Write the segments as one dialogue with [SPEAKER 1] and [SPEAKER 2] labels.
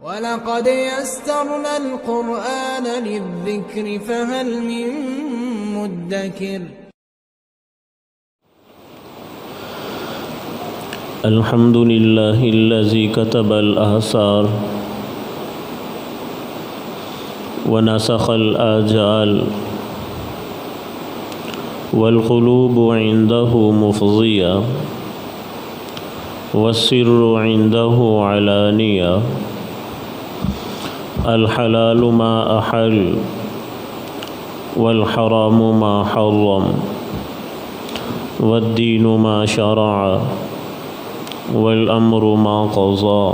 [SPEAKER 1] وَلَقَدْ يَسَّرْنَا الْقُرْآنَ لِلذِّكْرِ فَهَلْ مِن مُّدَّكِرٍ
[SPEAKER 2] الحمد لله الذي كتب الآثار ونسخ الآجال والقلوب عنده مفضية والسر عنده علانية الحلال ما أحل والحرام ما حرم والدين ما شرع والأمر ما قضى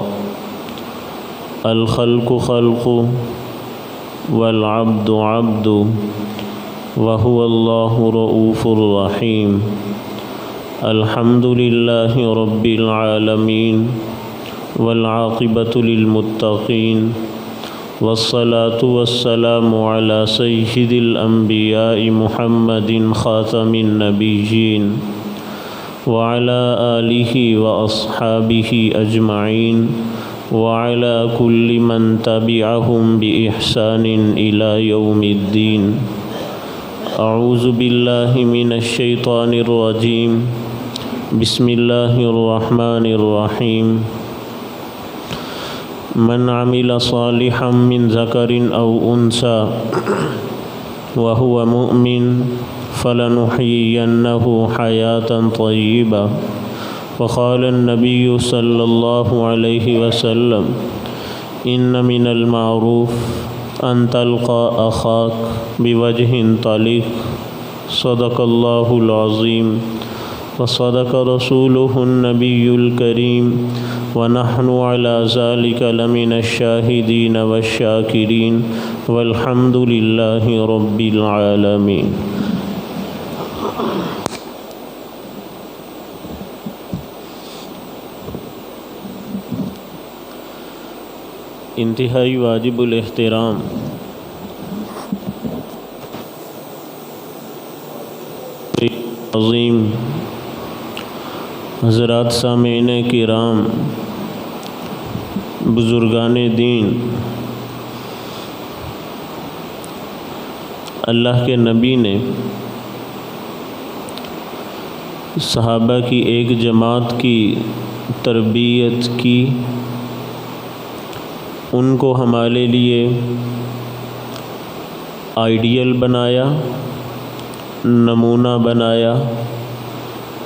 [SPEAKER 2] الخلق خلق والعبد عبد وهو الله رؤوف رحيم الحمد لله رب العالمين والعاقبة للمتقين والصلاة والسلام على سيد الأنبياء محمد خاتم النبيين وعلى آله وأصحابه أجمعين وعلى كل من تبعهم بإحسان إلى يوم الدين أعوذ بالله من الشيطان الرجيم بسم الله الرحمن الرحيم من عمل صالحا من ذكر أو أنثى وهو مؤمن فلنحيينه حياة طيبة وقال النبي صلى الله عليه وسلم إن من المعروف أن تلقى أخاك بوجه طليق صدق الله العظيم وصدق رسوله النبي الكريم ونحن على ذلك لمن الشاهدين والشاكرين والحمد لله رب العالمين. انتہائی واجب الاحترام عظیم حضرات سامعین کرام بزرگان دین، اللہ کے نبی نے صحابہ کی ایک جماعت کی تربیت کی، ان کو ہمارے لیے آئیڈیل بنایا، نمونہ بنایا،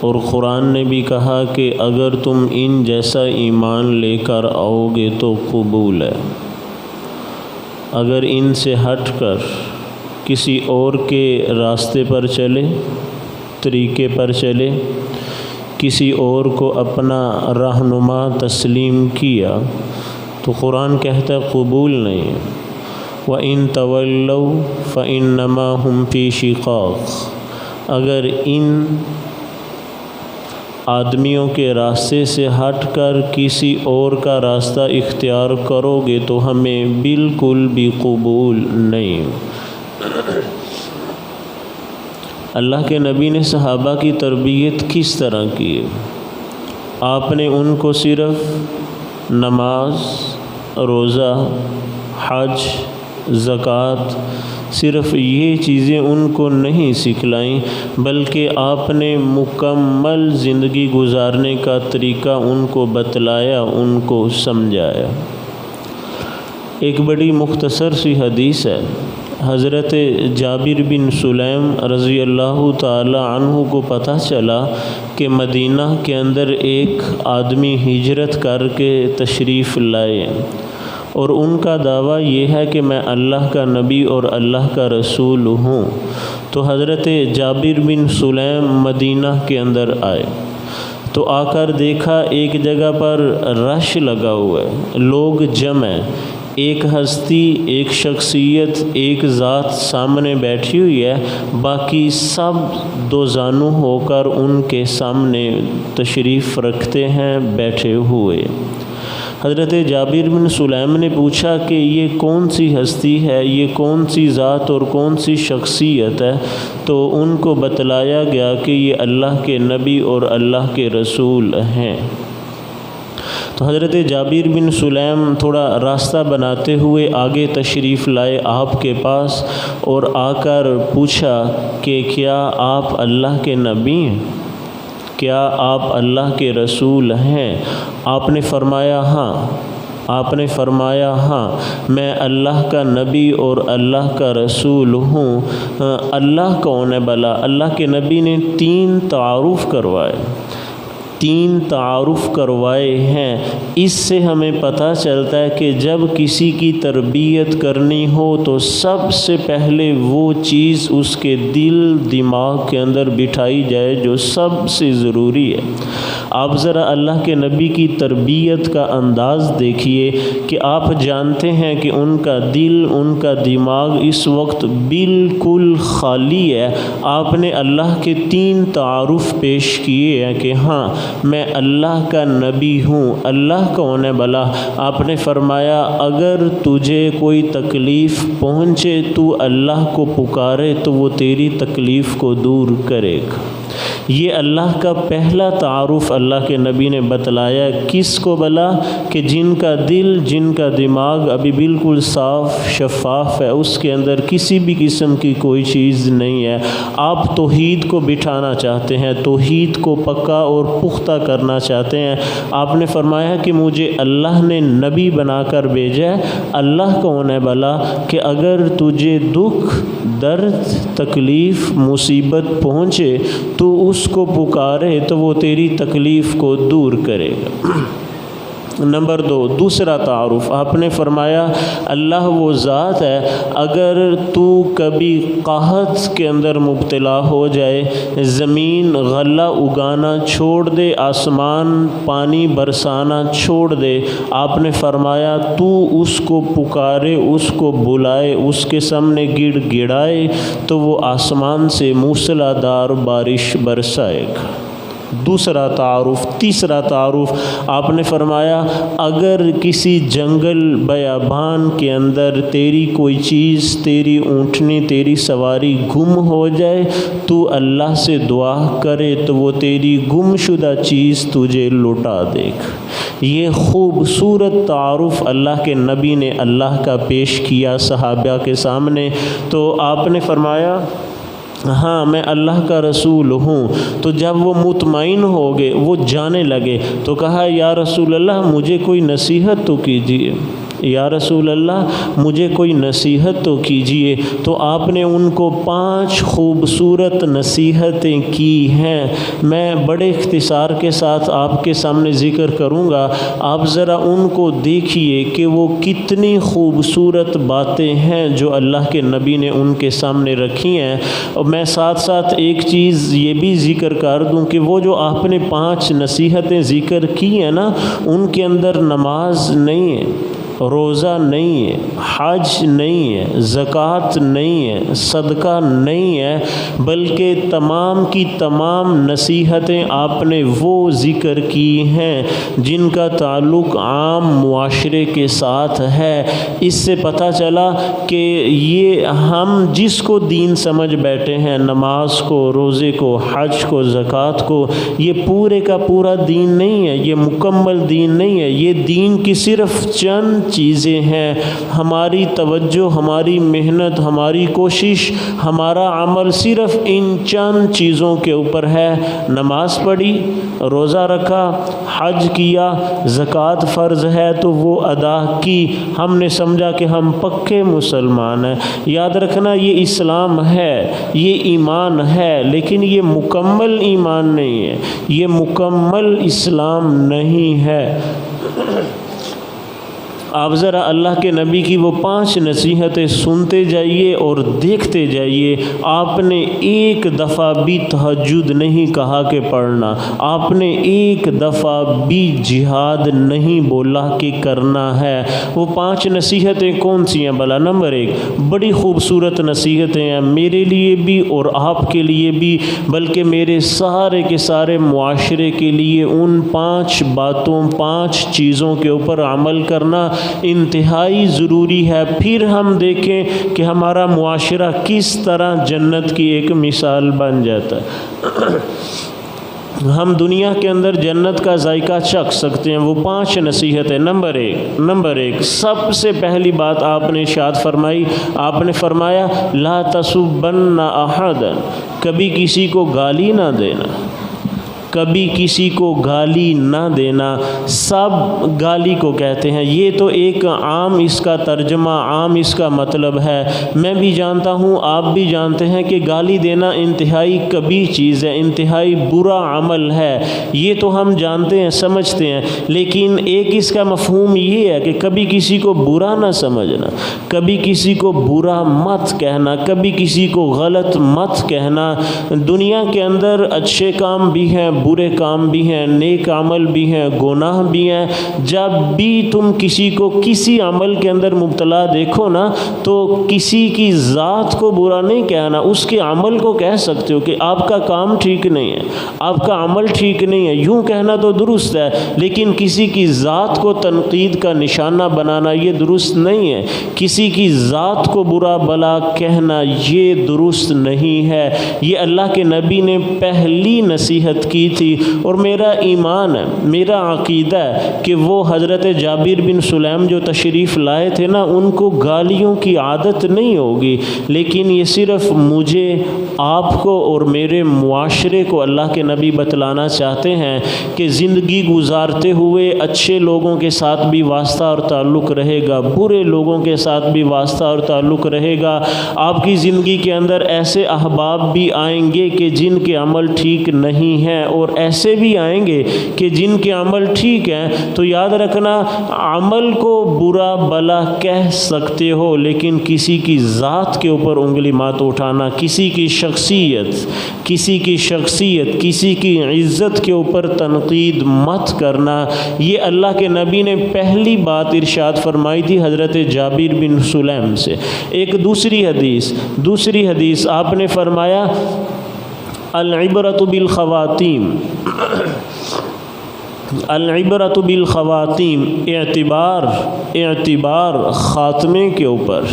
[SPEAKER 2] اور قرآن نے بھی کہا کہ اگر تم ان جیسا ایمان لے کر آؤ گے تو قبول ہے، اگر ان سے ہٹ کر کسی اور کے راستے پر چلے، طریقے پر چلے، کسی اور کو اپنا رہنما تسلیم کیا تو قرآن کہتا ہے قبول نہیں ہے۔ وَإِن تَوَلَّوْا فَإِنَّمَا هُمْ فِي شِقَاقٍ، اگر ان آدمیوں کے راستے سے ہٹ کر کسی اور کا راستہ اختیار کرو گے تو ہمیں بالکل بھی قبول نہیں۔ اللہ کے نبی نے صحابہ کی تربیت کس طرح کی ہے؟ آپ نے ان کو صرف نماز، روزہ، حج، زکوٰۃ، صرف یہ چیزیں ان کو نہیں سکھلائیں، بلکہ آپ نے مکمل زندگی گزارنے کا طریقہ ان کو بتلایا، ان کو سمجھایا۔ ایک بڑی مختصر سی حدیث ہے، حضرت جابر بن سلیم رضی اللہ تعالی عنہ کو پتہ چلا کہ مدینہ کے اندر ایک آدمی ہجرت کر کے تشریف لائے اور ان کا دعویٰ یہ ہے کہ میں اللہ کا نبی اور اللہ کا رسول ہوں۔ تو حضرت جابر بن سلیم مدینہ کے اندر آئے تو آ کر دیکھا ایک جگہ پر رش لگا ہوا ہے، لوگ جمع ہیں، ایک ہستی، ایک شخصیت، ایک ذات سامنے بیٹھی ہوئی ہے، باقی سب دو زانو ہو کر ان کے سامنے تشریف رکھتے ہیں بیٹھے ہوئے۔ حضرت جابر بن سلیم نے پوچھا کہ یہ کون سی ہستی ہے، یہ کون سی ذات اور کون سی شخصیت ہے؟ تو ان کو بتلایا گیا کہ یہ اللہ کے نبی اور اللہ کے رسول ہیں۔ تو حضرت جابر بن سلیم تھوڑا راستہ بناتے ہوئے آگے تشریف لائے آپ کے پاس اور آ کر پوچھا کہ کیا آپ اللہ کے نبی ہیں؟ کیا آپ اللہ کے رسول ہیں؟ آپ نے فرمایا ہاں۔ آپ نے فرمایا ہاں، میں اللہ کا نبی اور اللہ کا رسول ہوں۔ اللہ کون ہے بھلا؟ اللہ کے نبی نے 3 تعارف کروائے ہیں۔ اس سے ہمیں پتہ چلتا ہے کہ جب کسی کی تربیت کرنی ہو تو سب سے پہلے وہ چیز اس کے دل دماغ کے اندر بٹھائی جائے جو سب سے ضروری ہے۔ آپ ذرا اللہ کے نبی کی تربیت کا انداز دیکھیے کہ آپ جانتے ہیں کہ ان کا دل، ان کا دماغ اس وقت بالکل خالی ہے۔ آپ نے اللہ کے 3 تعارف پیش کیے ہیں کہ ہاں میں اللہ کا نبی ہوں۔ اللہ کون ہے بھلا؟ آپ نے فرمایا اگر تجھے کوئی تکلیف پہنچے تو اللہ کو پکارے تو وہ تیری تکلیف کو دور کرے گا۔ یہ اللہ کا پہلا تعارف اللہ کے نبی نے بتلایا۔ کس کو بھلا؟ کہ جن کا دل، جن کا دماغ ابھی بالکل صاف شفاف ہے، اس کے اندر کسی بھی قسم کی کوئی چیز نہیں ہے۔ آپ توحید کو بٹھانا چاہتے ہیں، توحید کو پکا اور پختہ کرنا چاہتے ہیں۔ آپ نے فرمایا کہ مجھے اللہ نے نبی بنا کر بھیجا ہے۔ اللہ کون ہے بھلا؟ کہ اگر تجھے دکھ، درد، تکلیف، مصیبت پہنچے تو اس کو پکارے تو وہ تیری تکلیف کو دور کرے گا۔ نمبر 2، دوسرا تعارف آپ نے فرمایا اللہ وہ ذات ہے، اگر تو کبھی قحط کے اندر مبتلا ہو جائے، زمین غلہ اگانا چھوڑ دے، آسمان پانی برسانا چھوڑ دے، آپ نے فرمایا تو اس کو پکارے، اس کو بلائے، اس کے سامنے گڑ گڑائے تو وہ آسمان سے موسلادھار بارش برسائے گا۔ دوسرا تعارف۔ تیسرا تعارف آپ نے فرمایا اگر کسی جنگل بیابان کے اندر تیری کوئی چیز، تیری اونٹنی، تیری سواری گم ہو جائے تو اللہ سے دعا کرے تو وہ تیری گم شدہ چیز تجھے لوٹا دے گا۔ یہ خوبصورت تعارف اللہ کے نبی نے اللہ کا پیش کیا صحابہ کے سامنے۔ تو آپ نے فرمایا ہاں میں اللہ کا رسول ہوں۔ تو جب وہ مطمئن ہو گئے، وہ جانے لگے تو کہا یا رسول اللہ مجھے کوئی نصیحت تو کیجیے، یا رسول اللہ مجھے کوئی نصیحت تو کیجیے۔ تو آپ نے ان کو 5 خوبصورت نصیحتیں کی ہیں، میں بڑے اختصار کے ساتھ آپ کے سامنے ذکر کروں گا۔ آپ ذرا ان کو دیکھیے کہ وہ کتنی خوبصورت باتیں ہیں جو اللہ کے نبی نے ان کے سامنے رکھی ہیں۔ اور میں ساتھ ساتھ ایک چیز یہ بھی ذکر کر دوں کہ وہ جو آپ نے 5 نصیحتیں ذکر کی ہیں نا، ان کے اندر نماز نہیں ہے، روزہ نہیں ہے، حج نہیں ہے، زکوٰۃ نہیں ہے، صدقہ نہیں ہے، بلکہ تمام کی تمام نصیحتیں آپ نے وہ ذکر کی ہیں جن کا تعلق عام معاشرے کے ساتھ ہے۔ اس سے پتہ چلا کہ یہ ہم جس کو دین سمجھ بیٹھے ہیں، نماز کو، روزے کو، حج کو، زکوٰۃ کو، یہ پورے کا پورا دین نہیں ہے، یہ مکمل دین نہیں ہے۔ یہ دین کی صرف چند چیزیں ہیں۔ ہماری توجہ، ہماری محنت، ہماری کوشش، ہمارا عمل صرف ان چند چیزوں کے اوپر ہے۔ نماز پڑھی، روزہ رکھا، حج کیا، زکوٰۃ فرض ہے تو وہ ادا کی، ہم نے سمجھا کہ ہم پکے مسلمان ہیں۔ یاد رکھنا یہ اسلام ہے، یہ ایمان ہے، لیکن یہ مکمل ایمان نہیں ہے، یہ مکمل اسلام نہیں ہے۔ آپ ذرا اللہ کے نبی کی وہ 5 نصیحتیں سنتے جائیے اور دیکھتے جائیے۔ آپ نے ایک دفعہ بھی تہجد نہیں کہا کہ پڑھنا، آپ نے ایک دفعہ بھی جہاد نہیں بولا کہ کرنا ہے۔ وہ 5 نصیحتیں کون سی ہیں بھلا؟ نمبر 1، بڑی خوبصورت نصیحتیں ہیں میرے لیے بھی اور آپ کے لیے بھی، بلکہ میرے سارے کے سارے معاشرے کے لیے۔ ان 5 باتوں، 5 چیزوں کے اوپر عمل کرنا انتہائی ضروری ہے۔ پھر ہم دیکھیں کہ ہمارا معاشرہ کس طرح جنت کی ایک مثال بن جاتا ہے۔ ہم دنیا کے اندر جنت کا ذائقہ چکھ سکتے ہیں، وہ 5 نصیحتیں۔ نمبر ایک سب سے پہلی بات آپ نے ارشاد فرمائی، آپ نے فرمایا لا تسبن احدا، کبھی کسی کو گالی نہ دینا، کبھی کسی کو گالی نہ دینا۔ سب گالی کو کہتے ہیں، یہ تو ایک عام اس کا ترجمہ، عام اس کا مطلب ہے۔ میں بھی جانتا ہوں، آپ بھی جانتے ہیں کہ گالی دینا انتہائی قبیح چیز ہے، انتہائی برا عمل ہے، یہ تو ہم جانتے ہیں، سمجھتے ہیں۔ لیکن ایک اس کا مفہوم یہ ہے کہ کبھی کسی کو برا نہ سمجھنا، کبھی کسی کو برا مت کہنا، کبھی کسی کو غلط مت کہنا۔ دنیا کے اندر اچھے کام بھی ہیں، برے کام بھی ہیں، نیک عمل بھی ہیں، گناہ بھی ہیں۔ جب بھی تم کسی کو کسی عمل کے اندر مبتلا دیکھو نا، تو کسی کی ذات کو برا نہیں کہنا، اس کے عمل کو کہہ سکتے ہو کہ آپ کا کام ٹھیک نہیں ہے، آپ کا عمل ٹھیک نہیں ہے، یوں کہنا تو درست ہے، لیکن کسی کی ذات کو تنقید کا نشانہ بنانا یہ درست نہیں ہے۔ کسی کی ذات کو برا بلا کہنا یہ درست نہیں ہے۔ یہ اللہ کے نبی نے پہلی نصیحت کی تھی، اور میرا ایمان ہے، میرا عقیدہ ہے کہ وہ حضرت جابر بن سلیم جو تشریف لائے تھے نا، ان کو گالیوں کی عادت نہیں ہوگی، لیکن یہ صرف مجھے، آپ کو اور میرے معاشرے کو اللہ کے نبی بتلانا چاہتے ہیں کہ زندگی گزارتے ہوئے اچھے لوگوں کے ساتھ بھی واسطہ اور تعلق رہے گا، برے لوگوں کے ساتھ بھی واسطہ اور تعلق رہے گا۔ آپ کی زندگی کے اندر ایسے احباب بھی آئیں گے کہ جن کے عمل ٹھیک نہیں ہیں، اور ایسے بھی آئیں گے کہ جن کے عمل ٹھیک ہیں۔ تو یاد رکھنا، عمل کو برا بلا کہہ سکتے ہو، لیکن کسی کی ذات کے اوپر انگلی مت اٹھانا، کسی کی شخصیت، کسی کی عزت کے اوپر تنقید مت کرنا۔ یہ اللہ کے نبی نے پہلی بات ارشاد فرمائی تھی حضرت جابر بن سلیم سے۔ ایک دوسری حدیث آپ نے فرمایا العبرۃ بالخواتیم، العبرۃ بالخواتیم، اعتبار خاتمے کے اوپر،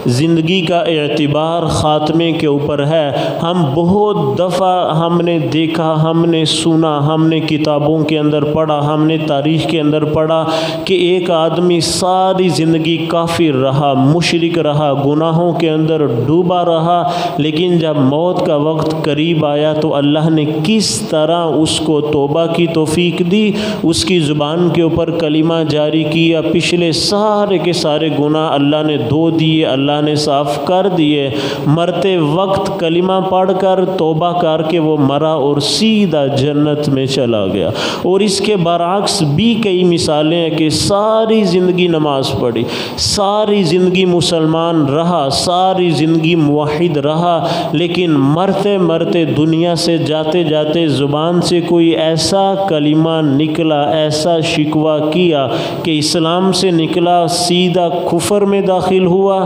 [SPEAKER 2] زندگی کا اعتبار خاتمے کے اوپر ہے۔ ہم بہت دفعہ ہم نے دیکھا، ہم نے سنا، ہم نے کتابوں کے اندر پڑھا، ہم نے تاریخ کے اندر پڑھا کہ ایک آدمی ساری زندگی کافر رہا، مشرک رہا، گناہوں کے اندر ڈوبا رہا، لیکن جب موت کا وقت قریب آیا تو اللہ نے کس طرح اس کو توبہ کی توفیق دی، اس کی زبان کے اوپر کلمہ جاری کیا، پچھلے سارے کے سارے گناہ اللہ نے دھو دیے، اللہ نے صاف کر دیے۔ مرتے وقت کلمہ پڑھ کر توبہ کر کے وہ مرا اور سیدھا جنت میں چلا گیا۔ اور اس کے برعکس بھی کئی مثالیں ہیں کہ ساری زندگی نماز پڑھی، ساری زندگی مسلمان رہا، ساری زندگی موحد رہا، لیکن مرتے مرتے دنیا سے جاتے جاتے زبان سے کوئی ایسا کلمہ نکلا، ایسا شکوہ کیا کہ اسلام سے نکلا، سیدھا کفر میں داخل ہوا،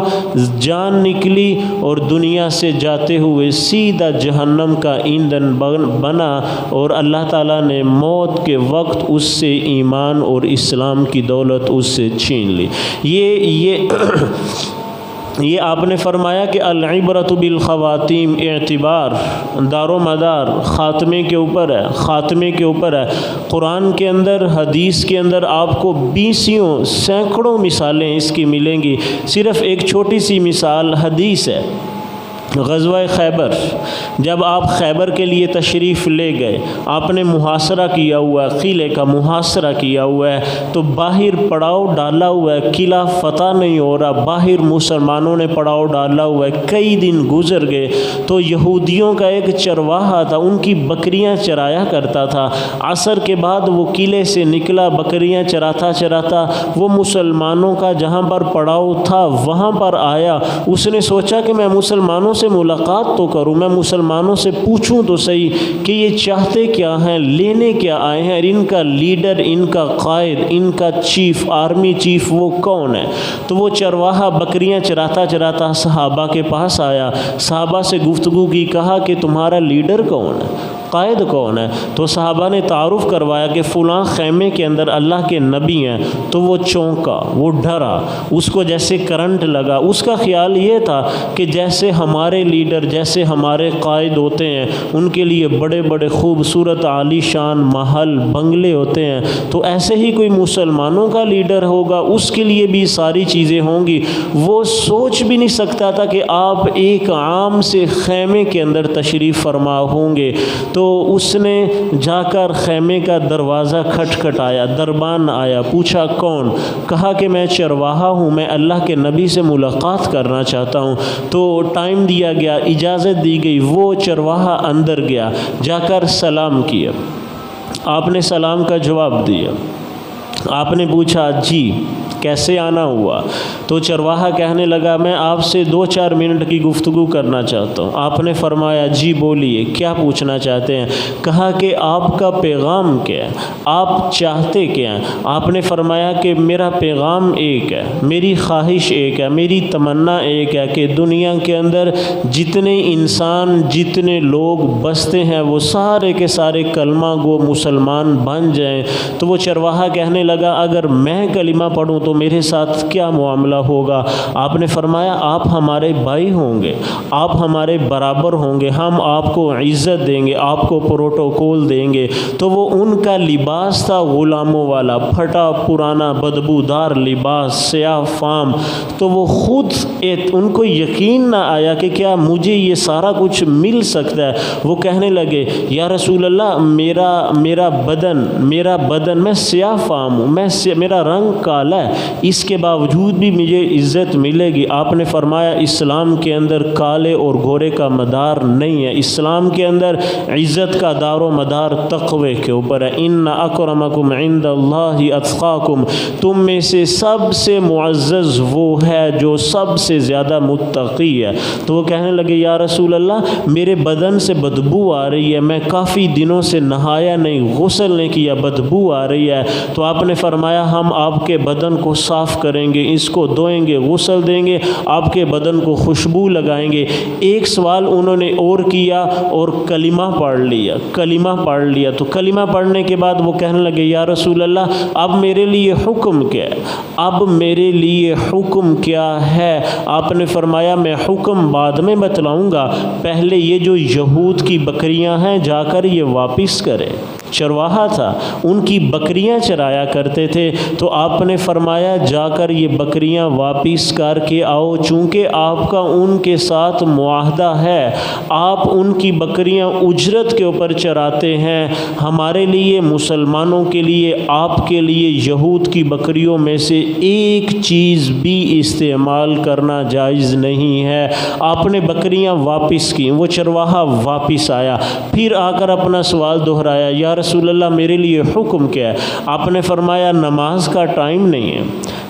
[SPEAKER 2] جان نکلی، اور دنیا سے جاتے ہوئے سیدھا جہنم کا ایندھن بنا، اور اللہ تعالیٰ نے موت کے وقت اس سے ایمان اور اسلام کی دولت اس سے چھین لی۔ یہ آپ نے فرمایا کہ العبرۃ بالخواتیم، اعتبار دار و مدار خاتمے کے اوپر ہے۔ قرآن کے اندر، حدیث کے اندر آپ کو سینکڑوں مثالیں اس کی ملیں گی۔ صرف ایک چھوٹی سی مثال حدیث ہے، غزوہ خیبر، جب آپ خیبر کے لیے تشریف لے گئے، آپ نے محاصرہ کیا ہوا ہے، قلعے کا محاصرہ کیا ہوا ہے، تو باہر پڑاؤ ڈالا ہوا ہے، قلعہ فتح نہیں ہو رہا، باہر مسلمانوں نے پڑاؤ ڈالا ہوا ہے، کئی دن گزر گئے، تو یہودیوں کا ایک چرواہا تھا، ان کی بکریاں چرایا کرتا تھا، عصر کے بعد وہ قلعے سے نکلا، بکریاں چراتا وہ مسلمانوں کا جہاں پر پڑاؤ تھا وہاں پر آیا۔ اس نے سوچا کہ میں مسلمانوں سے ملاقات تو کروں، میں مسلمانوں سے پوچھوں تو صحیح کہ یہ چاہتے کیا ہیں، لینے کیا آئے ہیں، اور ان کا لیڈر، ان کا قائد، ان کا چیف، آرمی چیف وہ کون ہے؟ تو وہ چرواہا بکریاں چراتا صحابہ کے پاس آیا، صحابہ سے گفتگو کی، کہا کہ تمہارا لیڈر کون ہے؟ قائد کون ہے؟ تو صحابہ نے تعارف کروایا کہ فلاں خیمے کے اندر اللہ کے نبی ہیں۔ تو وہ چونکا، وہ ڈرا، اس کو جیسے کرنٹ لگا۔ اس کا خیال یہ تھا کہ جیسے ہمارے لیڈر، جیسے ہمارے قائد ہوتے ہیں، ان کے لیے بڑے بڑے خوبصورت عالی شان محل بنگلے ہوتے ہیں، تو ایسے ہی کوئی مسلمانوں کا لیڈر ہوگا، اس کے لیے بھی ساری چیزیں ہوں گی۔ وہ سوچ بھی نہیں سکتا تھا کہ آپ ایک عام سے خیمے کے اندر تشریف فرما ہوں گے۔ تو اس نے جا کر خیمے کا دروازہ کھٹکھٹایا، دربان آیا، پوچھا کون؟ کہا کہ میں چرواہا ہوں، میں اللہ کے نبی سے ملاقات کرنا چاہتا ہوں۔ تو ٹائم دیا گیا، اجازت دی گئی، وہ چرواہا اندر گیا، جا کر سلام کیا۔ آپ نے سلام کا جواب دیا۔ آپ نے پوچھا جی کیسے آنا ہوا؟ تو چرواہا کہنے لگا میں آپ سے 2-4 منٹ کی گفتگو کرنا چاہتا ہوں۔ آپ نے فرمایا جی بولیے، کیا پوچھنا چاہتے ہیں؟ کہا کہ آپ کا پیغام کیا ہے، آپ چاہتے کیا ہیں؟ آپ نے فرمایا کہ میرا پیغام ایک ہے، میری خواہش ایک ہے، میری تمنا ایک ہے کہ دنیا کے اندر جتنے انسان، جتنے لوگ بستے ہیں، وہ سارے کے سارے کلمہ گو مسلمان بن جائیں۔ تو وہ چرواہا کہنے لگا اگر میں کلمہ پڑھوں تو میرے ساتھ کیا معاملہ ہوگا؟ آپ نے فرمایا آپ ہمارے بھائی ہوں گے، آپ ہمارے برابر ہوں گے، ہم آپ کو عزت دیں گے، آپ کو پروٹوکول دیں گے۔ تو وہ ان کا لباس تھا غلاموں والا، پھٹا پرانا بدبودار لباس، سیاہ فام۔ تو وہ خود ان کو یقین نہ آیا کہ کیا مجھے یہ سارا کچھ مل سکتا ہے۔ وہ کہنے لگے یا رسول اللہ میرا بدن میں سیاہ فام ہوں، میرا رنگ کالا ہے، اس کے باوجود بھی مجھے عزت ملے گی۔ آپ نے فرمایا اسلام کے اندر کالے اور گورے کا مدار نہیں ہے، اسلام کے اندر عزت کا دار و مدار تقوی کے اوپر ہے۔ ان اکرمکم عند اللہ اتقاکم، تم میں سے سب سے معزز وہ ہے جو سب سے زیادہ متقی ہے۔ تو وہ کہنے لگے یا رسول اللہ میرے بدن سے بدبو آ رہی ہے، میں کافی دنوں سے نہایا نہیں، غسل نہیں کیا، بدبو آ رہی ہے۔ تو آپ نے فرمایا ہم آپ کے بدن کو صاف کریں گے، اس کو دھوئیں گے، غسل دیں گے، آپ کے بدن کو خوشبو لگائیں گے۔ ایک سوال انہوں نے اور کیا اور کلمہ پڑھ لیا۔ تو کلمہ پڑھنے کے بعد وہ کہنے لگے یا رسول اللہ اب میرے لیے حکم کیا ہے؟ آپ نے فرمایا میں حکم بعد میں بتلاؤں گا، پہلے یہ جو یہود کی بکریاں ہیں جا کر یہ واپس کرے۔ چرواہا تھا، ان کی بکریاں چرایا کرتے تھے، تو آپ نے فرمایا جا کر یہ بکریاں واپس کر کے آؤ، چونکہ آپ کا ان کے ساتھ معاہدہ ہے، آپ ان کی بکریاں اجرت کے اوپر چراتے ہیں، ہمارے لیے مسلمانوں کے لیے، آپ کے لیے یہود کی بکریوں میں سے ایک چیز بھی استعمال کرنا جائز نہیں ہے۔ آپ نے بکریاں واپس کی، وہ چرواہا واپس آیا، پھر آ کر اپنا سوال دہرایا یا رسول اللہ میرے لیے حکم کیا ہے؟ آپ نے فرمایا نماز کا ٹائم نہیں ہے،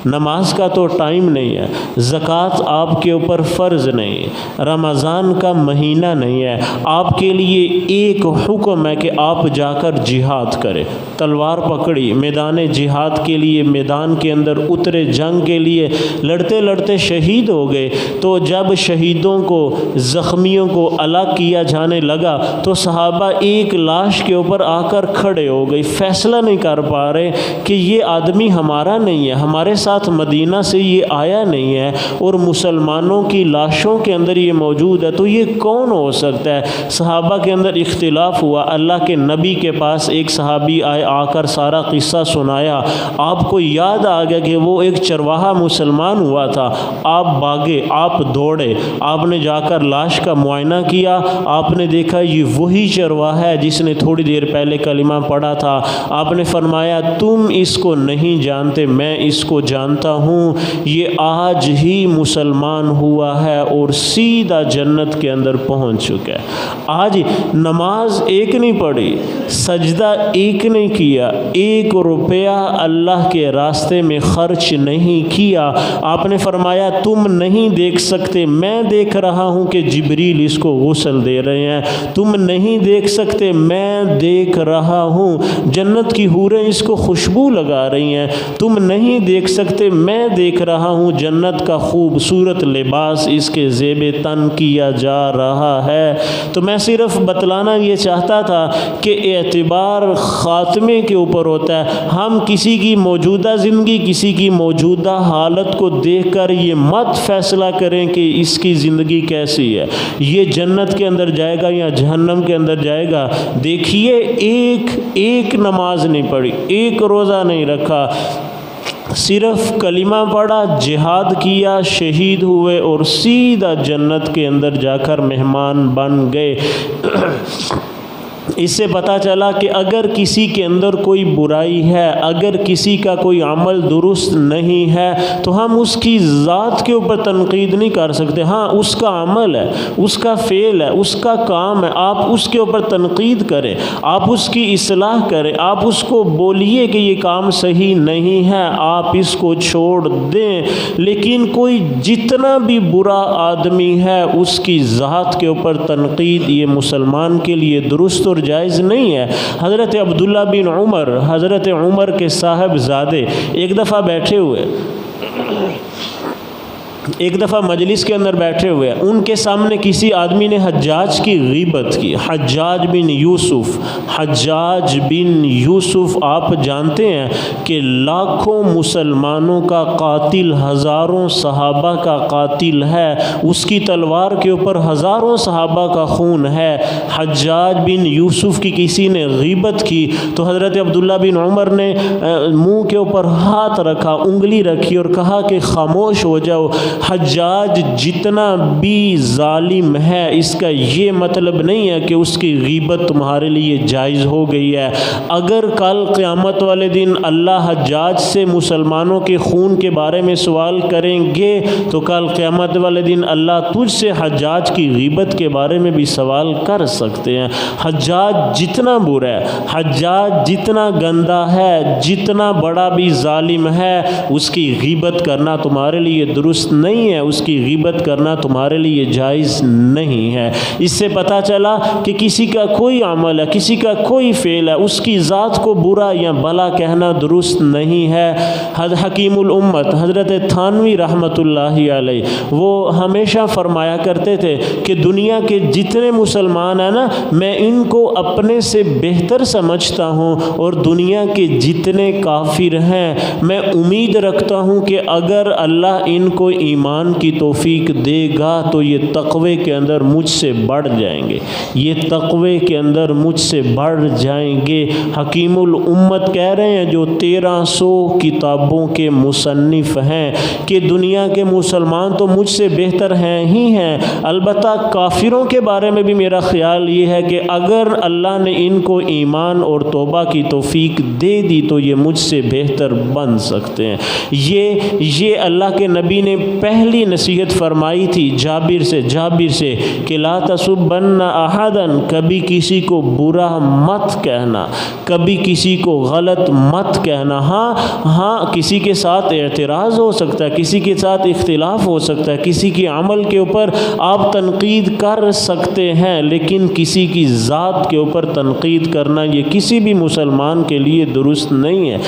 [SPEAKER 2] نماز کا تو ٹائم نہیں ہے، زکوٰۃ آپ کے اوپر فرض نہیں ہے، رمضان کا مہینہ نہیں ہے، آپ کے لیے ایک حکم ہے کہ آپ جا کر جہاد کریں۔ تلوار پکڑی، میدان جہاد کے لیے میدان کے اندر اترے، جنگ کے لیے لڑتے لڑتے شہید ہو گئے۔ تو جب شہیدوں کو، زخمیوں کو الگ کیا جانے لگا تو صحابہ ایک لاش کے اوپر آ کر کھڑے ہو گئے، فیصلہ نہیں کر پا رہے کہ یہ آدمی ہمارا نہیں ہے، ہمارے ساتھ مدینہ سے یہ آیا نہیں ہے اور مسلمانوں کی لاشوں کے اندر یہ موجود ہے، تو یہ کون ہو سکتا ہے؟ صحابہ کے اندر اختلاف ہوا۔ اللہ کے نبی کے پاس ایک صحابی آئے، آ کر سارا قصہ سنایا۔ آپ کو یاد آ گیا کہ وہ ایک چرواہا مسلمان ہوا تھا، آپ بھاگے، آپ دوڑے، آپ نے جا کر لاش کا معائنہ کیا، آپ نے دیکھا یہ وہی چرواہا ہے جس نے تھوڑی دیر پہلے کلمہ پڑھا تھا۔ آپ نے فرمایا تم اس کو نہیں جانتے، میں اس کو جانتا ہوں، یہ آج ہی مسلمان ہوا ہے اور سیدھا جنت کے اندر پہنچ چکا ہے۔ آج نماز ایک نہیں پڑھی، سجدہ ایک نہیں کیا، 1 روپیہ اللہ کے راستے میں خرچ نہیں کیا۔ آپ نے فرمایا تم نہیں دیکھ سکتے، میں دیکھ رہا ہوں کہ جبریل اس کو غسل دے رہے ہیں، تم نہیں دیکھ سکتے، میں دیکھ رہا رہا ہوں، جنت کی حوریں اس کو خوشبو لگا رہی ہیں، تم نہیں دیکھ سکتے، میں دیکھ رہا ہوں، جنت کا خوبصورت لباس اس کے زیب تن کیا جا رہا ہے۔ تو میں صرف بتلانا یہ چاہتا تھا کہ اعتبار خاتمے کے اوپر ہوتا ہے۔ ہم کسی کی موجودہ زندگی، کسی کی موجودہ حالت کو دیکھ کر یہ مت فیصلہ کریں کہ اس کی زندگی کیسی ہے، یہ جنت کے اندر جائے گا یا جہنم کے اندر جائے گا۔ دیکھیے ایک نماز نہیں پڑھی، ایک روزہ نہیں رکھا، صرف کلمہ پڑھا، جہاد کیا، شہید ہوئے اور سیدھا جنت کے اندر جا کر مہمان بن گئے۔ اس سے پتہ چلا کہ اگر کسی کے اندر کوئی برائی ہے، اگر کسی کا کوئی عمل درست نہیں ہے تو ہم اس کی ذات کے اوپر تنقید نہیں کر سکتے۔ ہاں اس کا عمل ہے، اس کا فعل ہے، اس کا کام ہے، آپ اس کے اوپر تنقید کریں، آپ اس کی اصلاح کریں، آپ اس کو بولیے کہ یہ کام صحیح نہیں ہے، آپ اس کو چھوڑ دیں۔ لیکن کوئی جتنا بھی برا آدمی ہے اس کی ذات کے اوپر تنقید یہ مسلمان کے لیے درست اور جائز نہیں ہے۔ حضرت عبداللہ بن عمر، حضرت عمر کے صاحبزادے ایک دفعہ بیٹھے ہوئے، ایک دفعہ مجلس کے اندر بیٹھے ہوئے، ان کے سامنے کسی آدمی نے حجاج کی غیبت کی۔ حجاج بن یوسف، حجاج بن یوسف آپ جانتے ہیں کہ لاکھوں مسلمانوں کا قاتل، ہزاروں صحابہ کا قاتل ہے، اس کی تلوار کے اوپر ہزاروں صحابہ کا خون ہے۔ حجاج بن یوسف کی کسی نے غیبت کی تو حضرت عبداللہ بن عمر نے منہ کے اوپر ہاتھ رکھا، انگلی رکھی اور کہا کہ خاموش ہو جاؤ، حجاج جتنا بھی ظالم ہے اس کا یہ مطلب نہیں ہے کہ اس کی غیبت تمہارے لیے جائز ہو گئی ہے۔ اگر کل قیامت والے دن اللہ حجاج سے مسلمانوں کے خون کے بارے میں سوال کریں گے تو کل قیامت والے دن اللہ تجھ سے حجاج کی غیبت کے بارے میں بھی سوال کر سکتے ہیں۔ حجاج جتنا برا ہے، حجاج جتنا گندا ہے، جتنا بڑا بھی ظالم ہے، اس کی غیبت کرنا تمہارے لیے درست نہیں ہے، اس کی غیبت کرنا تمہارے لیے جائز نہیں ہے۔ اس سے پتہ چلا کہ کسی کا کوئی عمل ہے، کسی کا کوئی فعل ہے، اس کی ذات کو برا یا بھلا کہنا درست نہیں ہے۔ حکیم الامت حضرت تھانوی رحمۃ اللہ علیہ وہ ہمیشہ فرمایا کرتے تھے کہ دنیا کے جتنے مسلمان ہیں نا، میں ان کو اپنے سے بہتر سمجھتا ہوں، اور دنیا کے جتنے کافر ہیں میں امید رکھتا ہوں کہ اگر اللہ ان کو ایمان کی توفیق دے گا تو یہ تقوی کے اندر مجھ سے بڑھ جائیں گے، یہ تقوی کے اندر مجھ سے بڑھ جائیں گے۔ حکیم الامت کہہ رہے ہیں جو 1300 کتابوں کے مصنف ہیں کہ دنیا کے مسلمان تو مجھ سے بہتر ہیں ہی ہیں، البتہ کافروں کے بارے میں بھی میرا خیال یہ ہے کہ اگر اللہ نے ان کو ایمان اور توبہ کی توفیق دے دی تو یہ مجھ سے بہتر بن سکتے ہیں۔ یہ اللہ کے نبی نے پہلی نصیحت فرمائی تھی جابر سے کہ لا تسبن احدا، کبھی کسی کو برا مت کہنا، کبھی کسی کو غلط مت کہنا۔ ہاں کسی کے ساتھ اعتراض ہو سکتا ہے، کسی کے ساتھ اختلاف ہو سکتا ہے، کسی کے عمل کے اوپر آپ تنقید کر سکتے ہیں، لیکن کسی کی ذات کے اوپر تنقید کرنا یہ کسی بھی مسلمان کے لیے درست نہیں ہے۔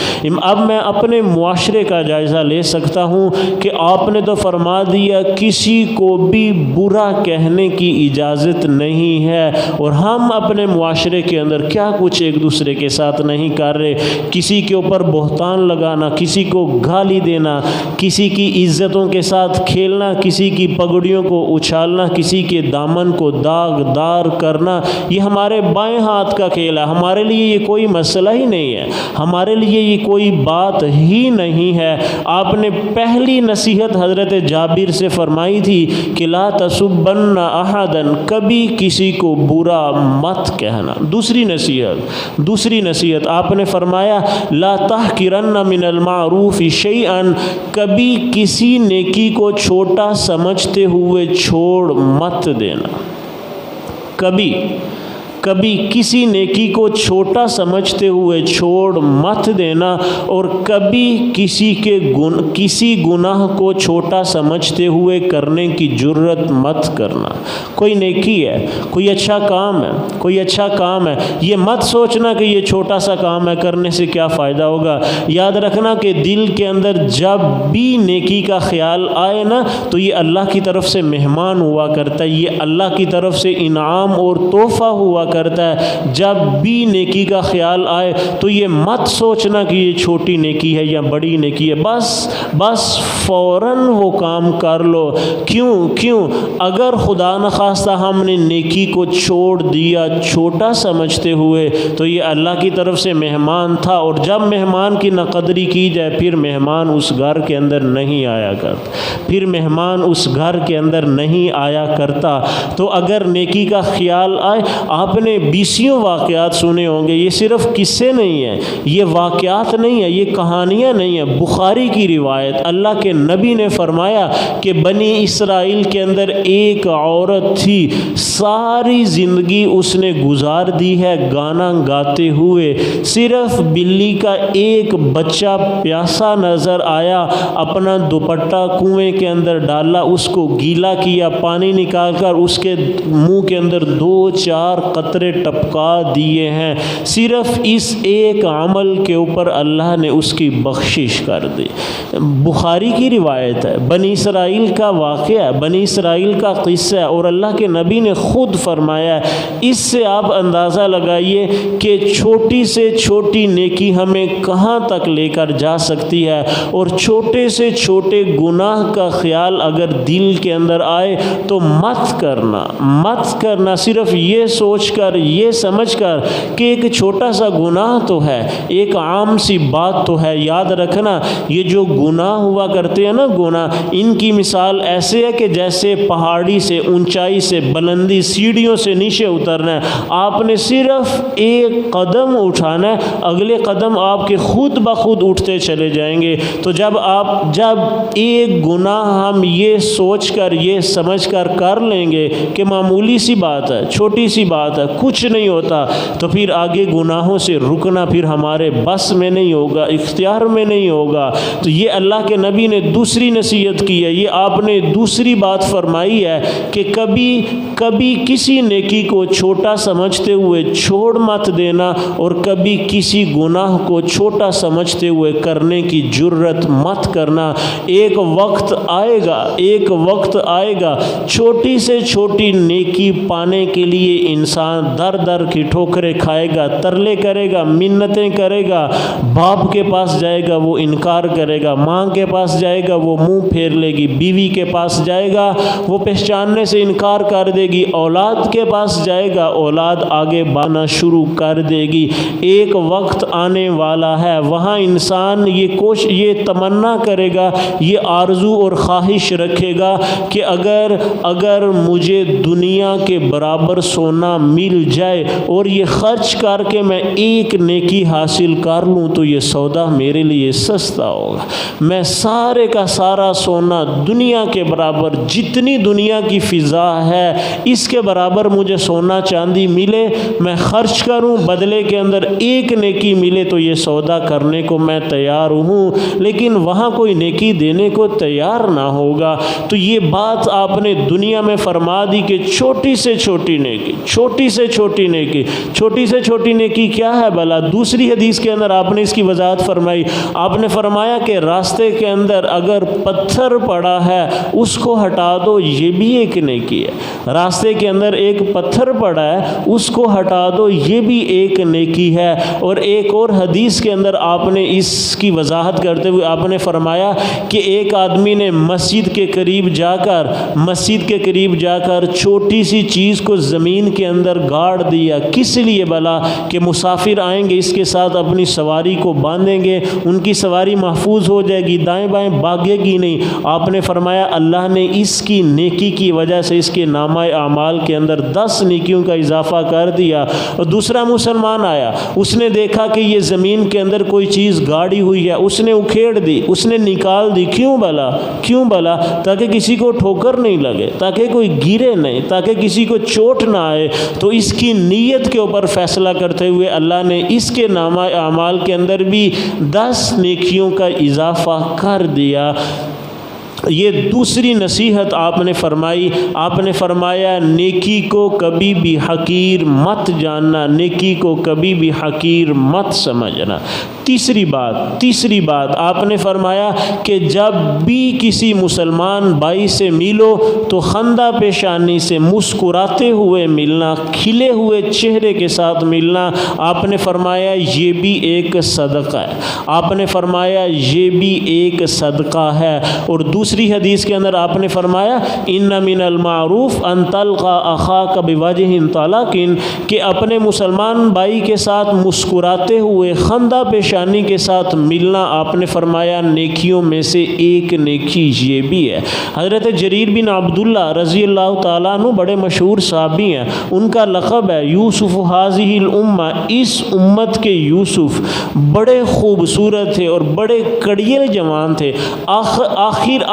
[SPEAKER 2] اب میں اپنے معاشرے کا جائزہ لے سکتا ہوں کہ آپ نے تو فرما دیا کسی کو بھی برا کہنے کی اجازت نہیں ہے، اور ہم اپنے معاشرے کے اندر کیا کچھ ایک دوسرے کے ساتھ نہیں کر رہے۔ کسی کے اوپر بہتان لگانا، کسی کو گالی دینا، کسی کی عزتوں کے ساتھ کھیلنا، کسی کی پگڑیوں کو اچھالنا، کسی کے دامن کو داغدار کرنا، یہ ہمارے بائیں ہاتھ کا کھیل ہے۔ ہمارے لیے یہ کوئی مسئلہ ہی نہیں ہے، ہمارے لیے یہ کوئی بات ہی نہیں ہے۔ آپ نے پہلی نصیحت حضرت جابر سے فرمائی تھی کہ لا تسبن احدا، کبھی کسی کو برا مت کہنا۔ دوسری نصیحت آپ نے فرمایا لا تحقرن من المعروف شیئا، کبھی کسی نیکی کو چھوٹا سمجھتے ہوئے چھوڑ مت دینا۔ کبھی کبھی کسی نیکی کو چھوٹا سمجھتے ہوئے چھوڑ مت دینا، اور کبھی کسی گناہ کو چھوٹا سمجھتے ہوئے کرنے کی جرت مت کرنا۔ کوئی نیکی ہے، کوئی اچھا کام ہے، یہ مت سوچنا کہ یہ چھوٹا سا کام ہے، کرنے سے کیا فائدہ ہوگا۔ یاد رکھنا کہ دل کے اندر جب بھی نیکی کا خیال آئے نا تو یہ اللہ کی طرف سے مہمان ہوا کرتا ہے، یہ اللہ کی طرف سے انعام اور تحفہ ہوا کرتا ہے۔ جب بھی نیکی کا خیال آئے تو یہ مت سوچنا کہ یہ چھوٹی نیکی ہے یا بڑی نیکی ہے، بس فوراً وہ کام کر لو۔ کیوں اگر خدا نخواستہ ہم نے نیکی کو چھوڑ دیا چھوٹا سمجھتے ہوئے تو یہ اللہ کی طرف سے مہمان تھا، اور جب مہمان کی نہ قدری کی جائے پھر مہمان اس گھر کے اندر نہیں آیا کرتا۔ تو اگر نیکی کا خیال آئے، آپ نے 20 واقعات سنے ہوں گے، یہ صرف قصے نہیں ہیں، یہ واقعات نہیں ہیں، یہ کہانیاں نہیں ہیں، بخاری کی روایت، اللہ کے نبی نے فرمایا کہ بنی اسرائیل کے اندر ایک عورت تھی، ساری زندگی اس نے گزار دی ہے گانا گاتے ہوئے، صرف بلی کا ایک بچہ پیاسا نظر آیا، اپنا دوپٹہ کنویں کے اندر ڈالا، اس کو گیلا کیا، پانی نکال کر اس کے منہ کے اندر 2-4 قطرے ٹپکا دیے ہیں، صرف اس ایک عمل کے اوپر اللہ نے اس کی بخشش کر دی۔ بخاری کی روایت ہے، بنی اسرائیل کا واقعہ ہے، بنی اسرائیل کا قصہ ہے، اور اللہ کے نبی نے خود فرمایا ہے۔ اس سے آپ اندازہ لگائیے کہ چھوٹی سے چھوٹی نیکی ہمیں کہاں تک لے کر جا سکتی ہے، اور چھوٹے سے چھوٹے گناہ کا خیال اگر دل کے اندر آئے تو مت کرنا، صرف یہ سوچ کر، یہ سمجھ کر کہ ایک چھوٹا سا گناہ تو ہے، ایک عام سی بات تو ہے۔ یاد رکھنا یہ جو گناہ ہوا کرتے ہیں نا، گناہ، ان کی مثال ایسے ہے کہ جیسے پہاڑی سے، اونچائی سے، بلندی سیڑھیوں سے نیچے اترنا ہے، آپ نے صرف ایک قدم اٹھانا ہے، اگلے قدم آپ کے خود بخود اٹھتے چلے جائیں گے۔ تو جب ایک گناہ ہم یہ سوچ کر، یہ سمجھ کر لیں گے کہ معمولی سی بات ہے، چھوٹی سی بات ہے، کچھ نہیں ہوتا، تو پھر آگے گناہوں سے رکنا پھر ہمارے بس میں نہیں ہوگا، اختیار میں نہیں ہوگا۔ تو یہ اللہ کے نبی نے دوسری نصیحت کی ہے، یہ آپ نے دوسری بات فرمائی ہے کہ کبھی کسی نیکی کو چھوٹا سمجھتے ہوئے چھوڑ مت دینا، اور کبھی کسی گناہ کو چھوٹا سمجھتے ہوئے کرنے کی جرت مت کرنا۔ ایک وقت آئے گا چھوٹی سے چھوٹی نیکی پانے کے لیے انسان در کی ٹھوکریں کھائے گا، ترلے کرے گا، منتیں کرے گا، باپ کے پاس جائے گا وہ انکار کرے گا، ماں کے پاس جائے گا وہ منہ پھیر لے گی، بیوی کے پاس جائے گا وہ پہچاننے سے انکار کر دے گی، اولاد کے پاس جائے گا اولاد آگے بڑھنا شروع کر دے گی۔ ایک وقت آنے والا ہے وہاں انسان یہ تمنا کرے گا، یہ آرزو اور خواہش رکھے گا کہ اگر مجھے دنیا کے برابر سونا مل جائے اور یہ خرچ کر کے میں ایک نیکی حاصل کر لوں تو یہ سودا میرے لیے سستا ہوگا، میں سارے کا سارا سونا دنیا کے برابر، جتنی دنیا کی فضا ہے اس کے برابر مجھے سونا چاندی ملے، میں خرچ کروں، بدلے کے اندر ایک نیکی ملے تو یہ سودا کرنے کو میں تیار ہوں، لیکن وہاں کوئی نیکی دینے کو تیار نہ ہوگا۔ تو یہ بات آپ نے دنیا میں فرما دی کہ چھوٹی سے چھوٹی نیکی کیا ہے بھلا؟ دوسری حدیث کے اندر آپ نے اس کی وضاحت فرمائی، آپ نے فرمایا کہ راستے کے اندر اگر پتھر پڑا ہے اس کو ہٹا دو، یہ بھی ایک نیکی ہے۔ راستے کے اندر ایک پتھر پڑا ہے اس کو ہٹا دو، یہ بھی ایک نیکی ہے۔ اور ایک اور حدیث کے اندر آپ نے اس کی وضاحت کرتے ہوئے آپ نے فرمایا کہ ایک آدمی نے مسجد کے قریب جا کر چھوٹی سی چیز کو زمین کے اندر گاڑ دیا، کس لیے بھلا؟ کہ مسافر آئیں گے اس کے ساتھ اپنی سواری کو باندھیں گے، ان کی سواری محفوظ ہو جائے گی، دائیں بائیں بھاگے گی نہیں۔ آپ نے فرمایا اللہ نے اس کی نیکی کی وجہ سے اس کے نامہ اعمال کے اندر 10 نیکیوں کا اضافہ کر دیا۔ اور دوسرا مسلمان آیا، اس نے دیکھا کہ یہ زمین کے اندر کوئی چیز گاڑی ہوئی ہے، اس نے اکھیڑ دی، اس نے نکال دی، کیوں بھلا؟ تاکہ کسی کو ٹھوکر نہیں لگے، تاکہ کوئی گرے نہیں، تاکہ کسی کو چوٹ نہ آئے۔ تو تو اس کی نیت کے اوپر فیصلہ کرتے ہوئے اللہ نے اس کے نامہ اعمال کے اندر بھی 10 نیکیوں کا اضافہ کر دیا۔ یہ دوسری نصیحت آپ نے فرمائی، آپ نے فرمایا نیکی کو کبھی بھی حقیر مت جاننا، نیکی کو کبھی بھی حقیر مت سمجھنا۔ تیسری بات آپ نے فرمایا کہ جب بھی کسی مسلمان بھائی سے ملو تو خندہ پیشانی سے مسکراتے ہوئے ملنا، کھلے ہوئے چہرے کے ساتھ ملنا۔ آپ نے فرمایا یہ بھی ایک صدقہ ہے، آپ نے فرمایا یہ بھی ایک صدقہ ہے۔ اور دوسری حدیث کے اندر آپ نے فرمایا ان من المعروف ان تلقى اخاك بوجه طلق، کہ اپنے مسلمان بھائی کے ساتھ مسکراتے ہوئے خندہ پیشانی کے ساتھ ملنا، آپ نے فرمایا نیکیوں میں سے ایک نیکی یہ بھی ہے۔ حضرت جریر بن عبداللہ رضی اللہ تعالیٰ عنہ بڑے مشہور صحابی ہیں، ان کا لقب ہے یوسف هذه الامہ، اس امت کے یوسف۔ بڑے خوبصورت تھے اور بڑے کڑیل جوان تھے،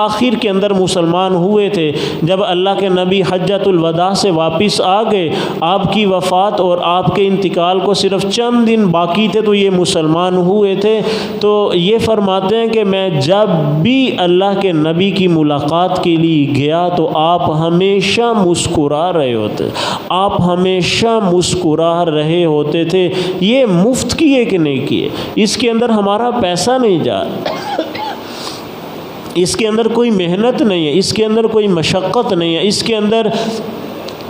[SPEAKER 2] آخر کے اندر مسلمان ہوئے تھے۔ جب اللہ کے نبی حجۃ الوداع سے واپس آ گئے، آپ کی وفات اور آپ کے انتقال کو صرف چند دن باقی تھے تو یہ مسلمان ہوئے تھے۔ تو یہ فرماتے ہیں کہ میں جب بھی اللہ کے نبی کی ملاقات کے لیے گیا تو آپ ہمیشہ مسکرا رہے ہوتے، آپ ہمیشہ مسکرا رہے ہوتے تھے۔ یہ مفت کی ایک نیکی ہے، اس کے اندر ہمارا پیسہ نہیں جا رہا، اس کے اندر کوئی محنت نہیں ہے، اس کے اندر کوئی مشقت نہیں ہے، اس کے اندر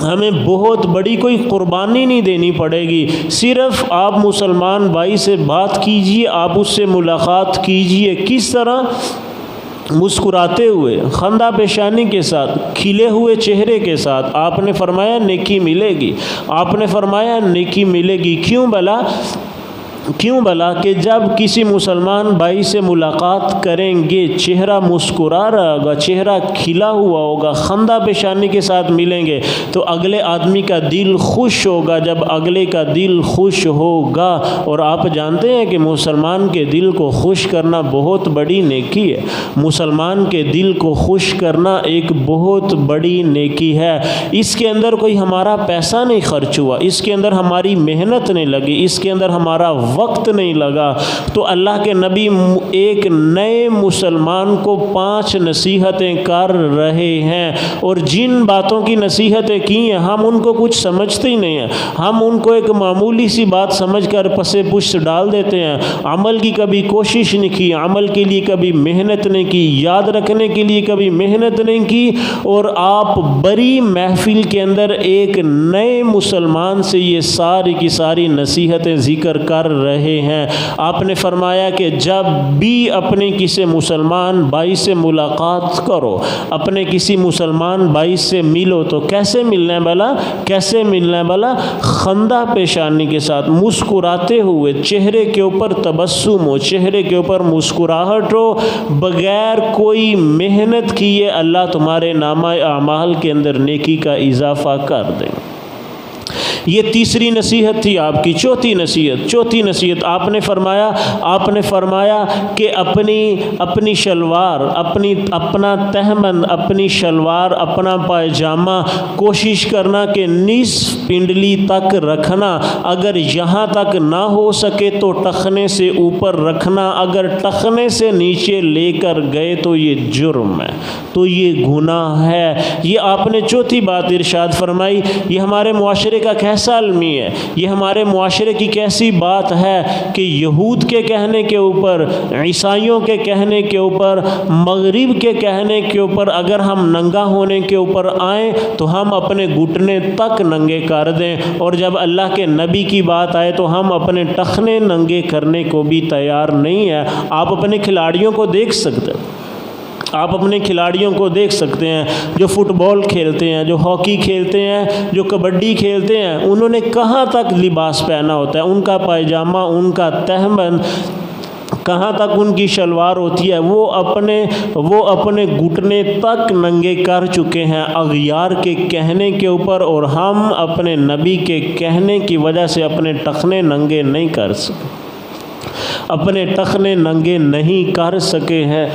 [SPEAKER 2] ہمیں بہت بڑی کوئی قربانی نہیں دینی پڑے گی۔ صرف آپ مسلمان بھائی سے بات کیجئے، آپ اس سے ملاقات کیجئے، کس طرح؟ مسکراتے ہوئے، خندہ پیشانی کے ساتھ، کھلے ہوئے چہرے کے ساتھ۔ آپ نے فرمایا نیکی ملے گی، آپ نے فرمایا نیکی ملے گی۔ کیوں بلا کہ جب کسی مسلمان بھائی سے ملاقات کریں گے، چہرہ مسکرا رہا ہوگا، چہرہ کھلا ہوا ہوگا، خندہ پیشانی کے ساتھ ملیں گے تو اگلے آدمی کا دل خوش ہوگا۔ جب اگلے کا دل خوش ہوگا، اور آپ جانتے ہیں کہ مسلمان کے دل کو خوش کرنا بہت بڑی نیکی ہے، مسلمان کے دل کو خوش کرنا ایک بہت بڑی نیکی ہے۔ اس کے اندر کوئی ہمارا پیسہ نہیں خرچ ہوا، اس کے اندر ہماری محنت نہیں لگی، اس کے اندر ہمارا وقت نہیں لگا۔ تو اللہ کے نبی ایک نئے مسلمان کو 5 نصیحتیں کر رہے ہیں، اور جن باتوں کی نصیحتیں کی ہیں ہم ان کو کچھ سمجھتے ہی نہیں ہیں، ہم ان کو ایک معمولی سی بات سمجھ کر پسے پشت ڈال دیتے ہیں۔ عمل کی کبھی کوشش نہیں کی، عمل کے لیے کبھی محنت نہیں کی، یاد رکھنے کے لیے کبھی محنت نہیں کی، اور آپ بڑی محفل کے اندر ایک نئے مسلمان سے یہ ساری کی ساری نصیحتیں ذکر کر رہے ہیں۔ آپ نے فرمایا کہ جب بھی اپنے کسی مسلمان بھائی سے ملاقات کرو، اپنے کسی مسلمان بھائی سے ملو تو کیسے ملنا ہے بھلا؟ کیسے ملنا ہے بھلا؟ خندہ پیشانی کے ساتھ، مسکراتے ہوئے، چہرے کے اوپر تبسم ہو، چہرے کے اوپر مسکراہٹ ہو، بغیر کوئی محنت کیے اللہ تمہارے نامہ اعمال کے اندر نیکی کا اضافہ کر دیں۔ یہ تیسری نصیحت تھی آپ کی۔ چوتھی نصیحت آپ نے فرمایا کہ اپنی شلوار، اپنا تہبند، اپنی شلوار، اپنا پائجامہ کوشش کرنا کہ نصف پنڈلی تک رکھنا، اگر یہاں تک نہ ہو سکے تو ٹخنے سے اوپر رکھنا، اگر ٹخنے سے نیچے لے کر گئے تو یہ جرم ہے، تو یہ گناہ ہے۔ یہ آپ نے چوتھی بات ارشاد فرمائی۔ یہ ہمارے معاشرے کا کیسا المی ہے، یہ ہمارے معاشرے کی کیسی بات ہے کہ یہود کے کہنے کے اوپر، عیسائیوں کے کہنے کے اوپر، مغرب کے کہنے کے اوپر اگر ہم ننگا ہونے کے اوپر آئیں تو ہم اپنے گھٹنے تک ننگے کر دیں، اور جب اللہ کے نبی کی بات آئے تو ہم اپنے ٹخنے ننگے کرنے کو بھی تیار نہیں ہیں۔ آپ اپنے کھلاڑیوں کو دیکھ سکتے ہیں، آپ اپنے کھلاڑیوں کو دیکھ سکتے ہیں جو فٹ بال کھیلتے ہیں، جو ہاکی کھیلتے ہیں، جو کبڈی کھیلتے ہیں، انہوں نے کہاں تک لباس پہنا ہوتا ہے، ان کا پائجامہ، ان کا تہبند کہاں تک ان کی شلوار ہوتی ہے، وہ اپنے گھٹنے تک ننگے کر چکے ہیں اغیار کے کہنے کے اوپر، اور ہم اپنے نبی کے کہنے کی وجہ سے اپنے ٹخنے ننگے نہیں کر سکے، اپنے ٹخنے ننگے نہیں کر سکے ہیں۔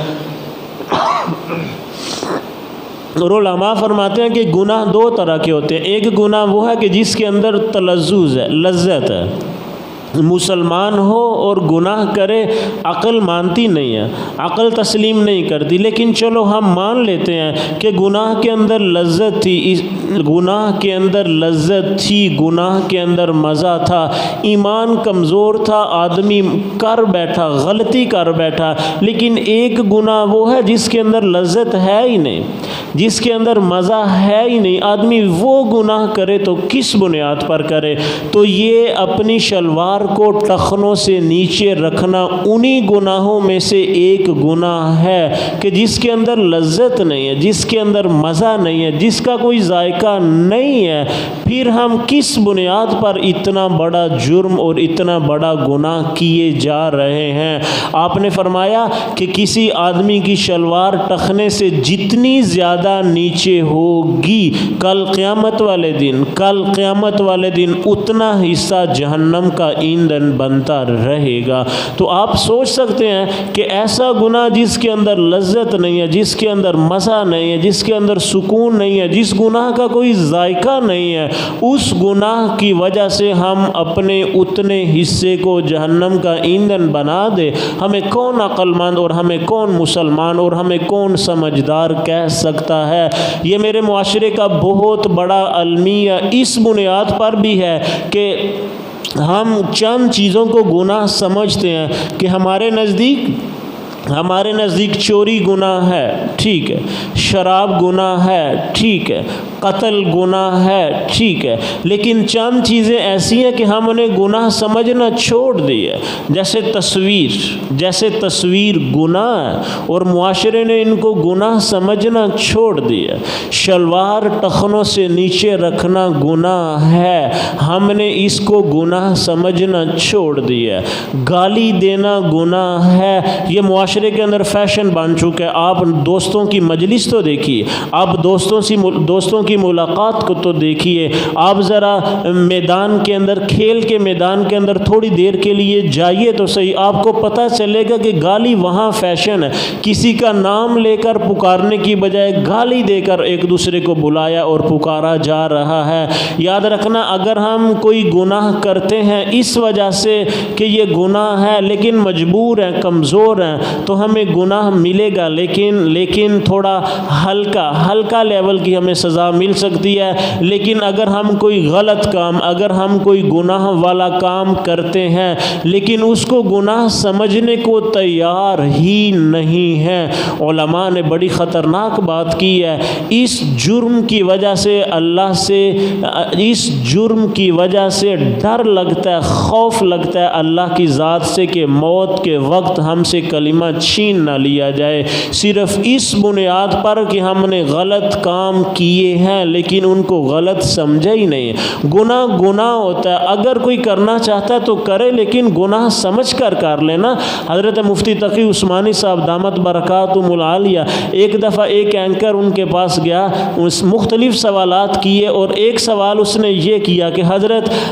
[SPEAKER 2] اور علماء فرماتے ہیں کہ گناہ دو طرح کے ہوتے ہیں. ایک گناہ وہ ہے کہ جس کے اندر تلذذ ہے، لذت ہے. مسلمان ہو اور گناہ کرے، عقل مانتی نہیں ہے، عقل تسلیم نہیں کرتی، لیکن چلو ہم مان لیتے ہیں کہ گناہ کے اندر لذت تھی، گناہ کے اندر لذت تھی، گناہ کے اندر مزہ تھا، ایمان کمزور تھا، آدمی کر بیٹھا، غلطی کر بیٹھا. لیکن ایک گناہ وہ ہے جس کے اندر لذت ہے ہی نہیں، جس کے اندر مزہ ہے ہی نہیں. آدمی وہ گناہ کرے تو کس بنیاد پر کرے؟ تو یہ اپنی شلوار کو ٹخنوں سے نیچے رکھنا انہی گناہوں میں سے ایک گناہ ہے کہ جس کے اندر لذت نہیں ہے، جس کے اندر مزہ نہیں ہے، جس کا کوئی ذائقہ نہیں ہے. پھر ہم کس بنیاد پر اتنا بڑا جرم اور اتنا بڑا گناہ کیے جا رہے ہیں؟ آپ نے فرمایا کہ کسی آدمی کی شلوار ٹخنے سے جتنی زیادہ نیچے ہوگی کل قیامت والے دن اتنا حصہ جہنم کا ایندھن بنتا رہے گا. تو آپ سوچ سکتے ہیں کہ ایسا گناہ جس کے اندر لذت نہیں ہے، جس کے اندر مزہ نہیں ہے، جس کے اندر سکون نہیں ہے، جس گناہ کا کوئی ذائقہ نہیں ہے، اس گناہ کی وجہ سے ہم اپنے اتنے حصے کو جہنم کا ایندھن بنا دے. ہمیں کون عقل مند اور ہمیں کون مسلمان اور ہمیں کون سمجھدار کہہ سکتا ہے؟ یہ میرے معاشرے کا بہت بڑا المیہ اس بنیاد پر بھی ہے کہ ہم چند چیزوں کو گناہ سمجھتے ہیں کہ ہمارے نزدیک چوری گناہ ہے، ٹھیک ہے، شراب گناہ ہے، ٹھیک ہے، قتل گناہ ہے، ٹھیک ہے، لیکن چند چیزیں ایسی ہیں کہ ہم انہیں گناہ سمجھنا چھوڑ دیے. جیسے تصویر گناہ ہے اور معاشرے نے ان کو گناہ سمجھنا چھوڑ دیا. شلوار ٹخنوں سے نیچے رکھنا گناہ ہے، ہم نے اس کو گناہ سمجھنا چھوڑ دیا. گالی دینا گناہ ہے، یہ معاشرے کے اندر فیشن بن چکا ہے. آپ دوستوں کی مجلس تو دیکھیے، آپ دوستوں کی ملاقات کو تو دیکھیے، آپ ذرا میدان کے اندر، کھیل کے میدان کے اندر تھوڑی دیر کے لیے جائیے تو صحیح، آپ کو پتہ چلے گا کہ گالی وہاں فیشن ہے. کسی کا نام لے کر پکارنے کی بجائے گالی دے کر ایک دوسرے کو بلایا اور پکارا جا رہا ہے. یاد رکھنا، اگر ہم کوئی گناہ کرتے ہیں اس وجہ سے کہ یہ گناہ ہے لیکن مجبور ہیں، کمزور ہیں، تو ہمیں گناہ ملے گا، لیکن تھوڑا ہلکا لیول کی ہمیں سزا مل سکتی ہے. لیکن اگر ہم کوئی غلط کام، اگر ہم کوئی گناہ والا کام کرتے ہیں لیکن اس کو گناہ سمجھنے کو تیار ہی نہیں ہیں، علماء نے بڑی خطرناک بات کی ہے. اس جرم کی وجہ سے اللہ سے، اس جرم کی وجہ سے ڈر لگتا ہے، خوف لگتا ہے اللہ کی ذات سے کہ موت کے وقت ہم سے کلمہ چھین نہ لیا جائے، صرف اس بنیاد پر کہ ہم نے غلط کام کیے ہیں لیکن ان کو غلط سمجھا ہی نہیں. گناہ ہوتا ہے، اگر کوئی کرنا چاہتا ہے تو کرے، لیکن گناہ سمجھ کر لینا. حضرت مفتی تقی عثمانی صاحب دامت برکاتہم العالیہ، ایک دفعہ ایک اینکر ان کے پاس گیا، اس مختلف سوالات کیے اور ایک سوال اس نے یہ کیا کہ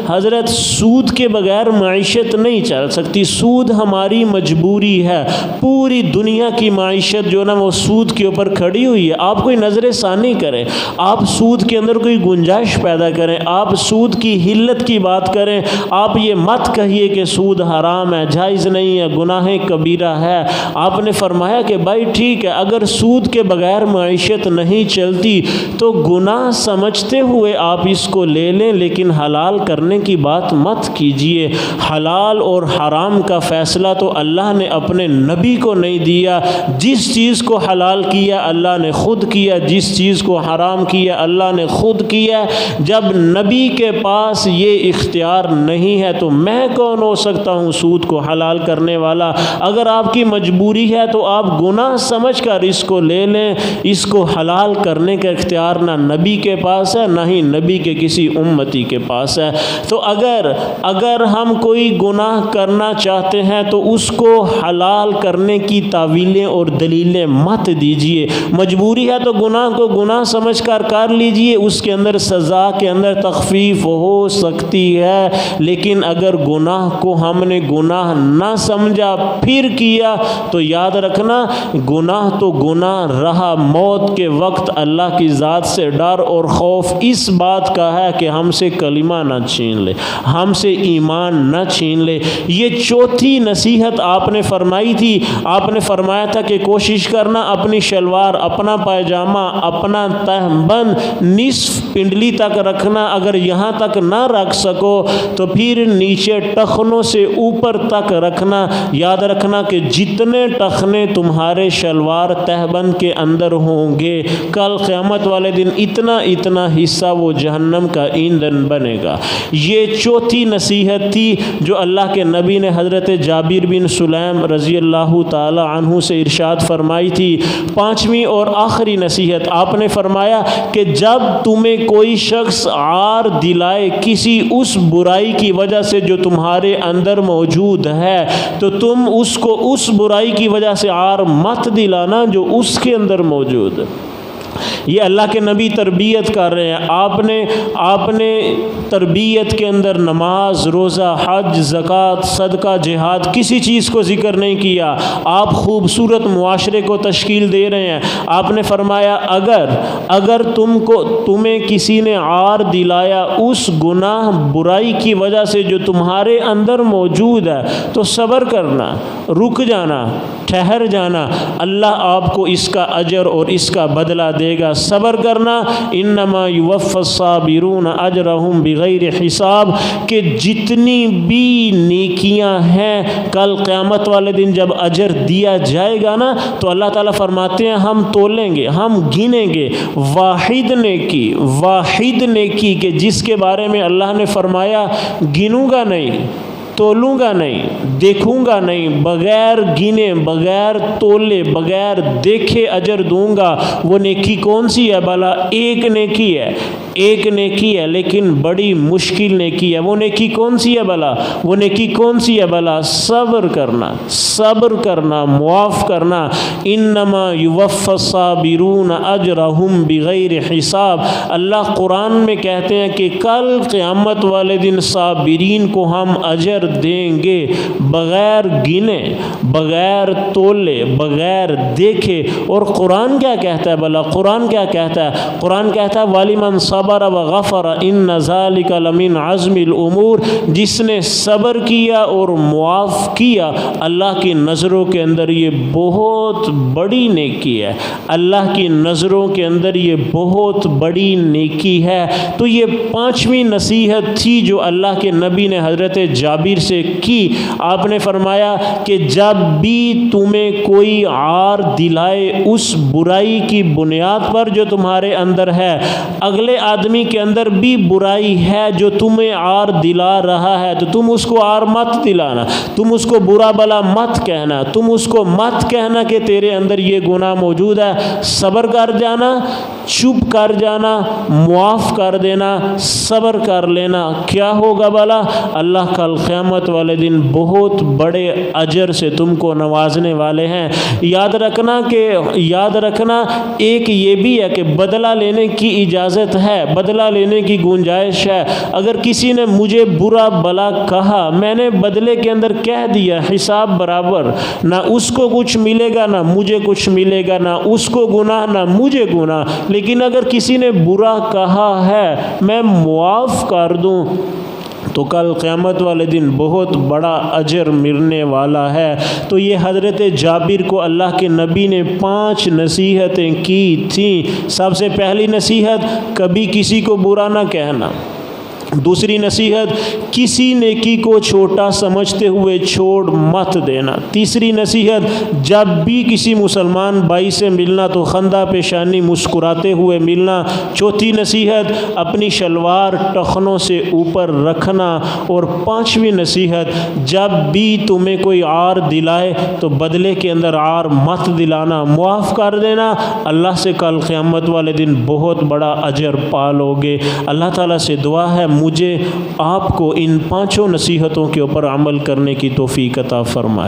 [SPEAKER 2] حضرت سود کے بغیر معیشت نہیں چل سکتی، سود ہماری مجبوری ہے، پوری دنیا کی معیشت جو نا وہ سود کے اوپر کھڑی ہوئی ہے. آپ کوئی نظر ثانی کریں، آپ سود کے اندر کوئی گنجائش پیدا کریں، آپ سود کی حلت کی بات کریں، آپ یہ مت کہیے کہ سود حرام ہے، جائز نہیں ہے، گناہ کبیرہ ہے. آپ نے فرمایا کہ بھائی ٹھیک ہے، اگر سود کے بغیر معیشت نہیں چلتی تو گناہ سمجھتے ہوئے آپ اس کو لے لیں، لیکن حلال کرنے کی بات مت کیجئے. حلال اور حرام کا فیصلہ تو اللہ نے اپنے نبی کو نہیں دیا. جس چیز کو حلال کیا اللہ نے خود کیا، جس چیز کو حرام کیا اللہ نے خود کیا. جب نبی کے پاس یہ اختیار نہیں ہے تو میں کون ہو سکتا ہوں سود کو حلال کرنے والا؟ اگر آپ کی مجبوری ہے تو آپ گناہ سمجھ کر اس کو لے لیں. اس کو حلال کرنے کا اختیار نہ نبی کے پاس ہے، نہ ہی نبی کے کسی امتی کے پاس ہے. تو اگر ہم کوئی گناہ کرنا چاہتے ہیں تو اس کو حلال کرنے کرنے کی تعویلیں اور دلیلیں مت دیجیے۔ مجبوری ہے تو گناہ کو گناہ سمجھ کر لیجیے، اس کے اندر سزا کے اندر تخفیف ہو سکتی ہے، لیکن اگر گناہ کو ہم نے گناہ نہ سمجھا پھر کیا تو یاد رکھنا گناہ تو گناہ رہا۔ موت کے وقت اللہ کی ذات سے ڈر اور خوف اس بات کا ہے کہ ہم سے کلمہ نہ چھین لے، ہم سے ایمان نہ چھین لے۔ یہ چوتھی نصیحت آپ نے فرمائی تھی۔ آپ نے فرمایا تھا کہ کوشش کرنا اپنی شلوار، اپنا پائجامہ، اپنا تہبند نصف پنڈلی تک رکھنا، اگر یہاں تک نہ رکھ سکو تو پھر نیچے ٹخنوں سے اوپر تک رکھنا۔ یاد رکھنا کہ جتنے ٹخنے تمہارے شلوار تہبند کے اندر ہوں گے، کل قیامت والے دن اتنا حصہ وہ جہنم کا ایندھن بنے گا۔ یہ چوتھی نصیحت تھی جو اللہ کے نبی نے حضرت جابر بن سلیم رضی اللہ تعالی عنہ سے ارشاد فرمائی تھی۔ پانچویں اور آخری نصیحت آپ نے فرمایا کہ جب تمہیں کوئی شخص عار دلائے کسی اس برائی کی وجہ سے جو تمہارے اندر موجود ہے تو تم اس کو اس برائی کی وجہ سے عار مت دلانا جو اس کے اندر موجود ہے۔ یہ اللہ کے نبی تربیت کر رہے ہیں۔ آپ نے تربیت کے اندر نماز، روزہ، حج، زکوٰۃ، صدقہ، جہاد کسی چیز کو ذکر نہیں کیا۔ آپ خوبصورت معاشرے کو تشکیل دے رہے ہیں۔ آپ نے فرمایا اگر تمہیں کسی نے عار دلایا اس گناہ برائی کی وجہ سے جو تمہارے اندر موجود ہے تو صبر کرنا، رک جانا، ٹھہر جانا، اللہ آپ کو اس کا اجر اور اس کا بدلہ دے گا۔ صبر کرنا، انما یوفی الصابرون اجرہم بغیر حساب، کہ جتنی بھی نیکیاں ہیں کل قیامت والے دن جب اجر دیا جائے گا نا تو اللہ تعالیٰ فرماتے ہیں ہم تولیں گے، ہم گنیں گے۔ واحد نیکی کہ جس کے بارے میں اللہ نے فرمایا گنوں گا نہیں، تولوں گا نہیں، دیکھوں گا نہیں، بغیر گنے، بغیر تولے، بغیر دیکھے اجر دوں گا، وہ نیکی کون سی ہے بھلا؟ ایک نیکی ہے لیکن بڑی مشکل نیکی ہے۔ وہ نیکی کون سی ہے بھلا؟ صبر کرنا، معاف کرنا۔ انما یوفی الصابرون اجرہم بغیر حساب۔ اللہ قرآن میں کہتے ہیں کہ کل قیامت والے دن صابرین کو ہم اجر دیں گے بغیر گنے، بغیر تولے، بغیر دیکھے۔ اور قرآن کیا کہتا ہے بھلا؟ قرآن کہتا ہے وَلِمَنْ صَبَرَ وَغَفَرَ إِنَّ ذَلِكَ لَمِنْ عَزْمِ الْأُمُورِ۔ جس نے صبر کیا اور معاف کیا، اللہ کی نظروں کے اندر یہ بہت بڑی نیکی ہے، اللہ کی نظروں کے اندر یہ بہت بڑی نیکی ہے۔ تو یہ پانچویں نصیحت تھی جو اللہ کے نبی نے حضرت جابر سے کی۔ آپ نے فرمایا کہ جب بھی تمہیں کوئی عار دلائے اس برائی کی بنیاد پر جو تمہارے اندر ہے، اگلے آدمی کے اندر بھی برائی ہے جو تمہیں عار دلا رہا ہے، تو تم اس کو عار مت دلانا، تم اس کو برا بلا مت کہنا، تم اس کو مت کہنا کہ تیرے اندر یہ گناہ موجود ہے۔ صبر کر جانا، چپ کر جانا، معاف کر دینا، صبر کر لینا۔ کیا ہوگا بھلا؟ اللہ کل قیامت والے دن بہت بڑے اجر سے تم کو نوازنے والے ہیں۔ یاد رکھنا ایک یہ بھی ہے کہ بدلہ لینے کی اجازت ہے، بدلہ لینے کی گنجائش ہے۔ اگر کسی نے مجھے برا بلا کہا، میں نے بدلے کے اندر کہہ دیا، حساب برابر، نہ اس کو کچھ ملے گا نہ مجھے کچھ ملے گا، نہ اس کو گناہ نہ مجھے گناہ۔ لیکن اگر کسی نے برا کہا ہے میں معاف کر دوں تو کل قیامت والے دن بہت بڑا اجر ملنے والا ہے۔ تو یہ حضرت جابر کو اللہ کے نبی نے 5 نصیحتیں کی تھیں۔ سب سے پہلی نصیحت، کبھی کسی کو برا نہ کہنا۔ دوسری نصیحت، کسی نیکی کو چھوٹا سمجھتے ہوئے چھوڑ مت دینا۔ تیسری نصیحت، جب بھی کسی مسلمان بھائی سے ملنا تو خندہ پیشانی مسکراتے ہوئے ملنا۔ چوتھی نصیحت، اپنی شلوار ٹخنوں سے اوپر رکھنا۔ اور پانچویں نصیحت، جب بھی تمہیں کوئی عار دلائے تو بدلے کے اندر عار مت دلانا، معاف کر دینا۔ اللہ سے کل قیامت والے دن بہت بڑا اجر پالو گے۔ اللہ تعالیٰ سے دعا ہے مجھے آپ کو ان 5 نصیحتوں کے اوپر عمل کرنے کی توفیق عطا فرمائے۔